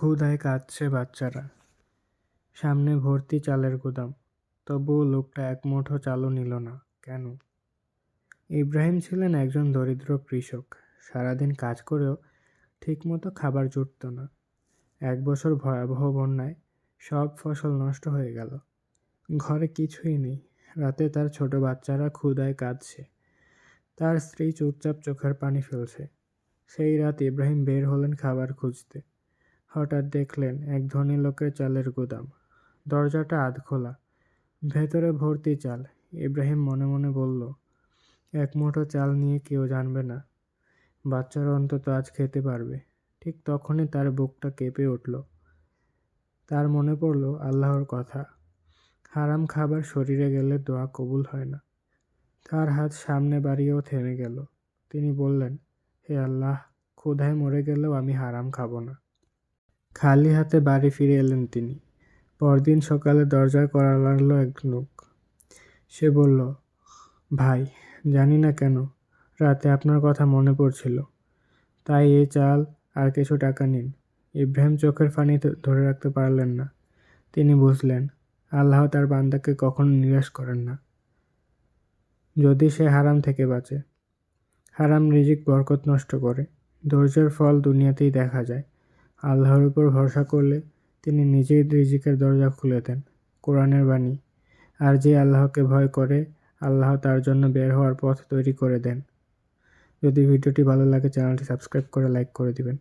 ক্ষুধায় কাঁদছে বাচ্চারা। সামনে ভর্তি চালের গুদাম, তবুও লোকটা এক মুঠো চালও নিল না। কেন? ইব্রাহিম ছিলেন একজন দরিদ্র কৃষক। সারাদিন কাজ করেও ঠিকমতো খাবার জুটত না। 1 বছর ভয়াবহ বন্যায় সব ফসল নষ্ট হয়ে গেল। ঘরে কিছুই নেই। রাতে তার ছোট বাচ্চারা ক্ষুধায় কাঁদছে। তার স্ত্রী চুপচাপ চোখের পানি ফেলছে। সেই রাত ইব্রাহিম বের হলেন খাবার খুঁজতে। হঠাৎ দেখলেন এক ধনী লোকের চালের গুদাম। দরজাটা আধখোলা, ভেতরে ভর্তি চাল। ইব্রাহিম মনে মনে বলল, এক মুঠো চাল নিয়ে কেউ জানবে না, বাচ্চারা অন্তত আজ খেতে পারবে। ঠিক তখনই তার বুকটা কেঁপে উঠল। তার মনে পড়ল আল্লাহর কথা, হারাম খাবার শরীরে গেলে দোয়া কবুল হয় না। তার হাত সামনে বাড়িয়েও থেমে গেল। তিনি বললেন, হে আল্লাহ, ক্ষুধায় মরে গেলেও আমি হারাম খাবো না। খালি হাতে বাড়ি ফিরে এলেন তিনি। পরদিন সকালে দরজায় কড়া লাগলো এক লোক। সে বলল, ভাই, জানি না কেন রাতে আপনার কথা মনে পড়ছিল, তাই এই চাল আর কিছু টাকা নিন। ইব্রাহিম চোখের পানি ধরে রাখতে পারলেন না। তিনি বুঝলেন, আল্লাহ তার বান্দাকে কখনো নিরাশ করেন না, যদি সে হারাম থেকে বাঁচে। হারাম রিজিক বরকত নষ্ট করে। ধৈর্যের ফল দুনিয়াতেই দেখা যায়। আল্লাহর উপর ভরসা করলে তিনি নিজেই রিজিকের দরজা খুলে দেন। কোরআনের বাণী, আর যে আল্লাহকে ভয় করে, আল্লাহ তার জন্য বের হওয়ার পথ তৈরি করে দেন। যদি ভিডিওটি ভালো লাগে চ্যানেলটি সাবস্ক্রাইব করে লাইক করে দিবেন।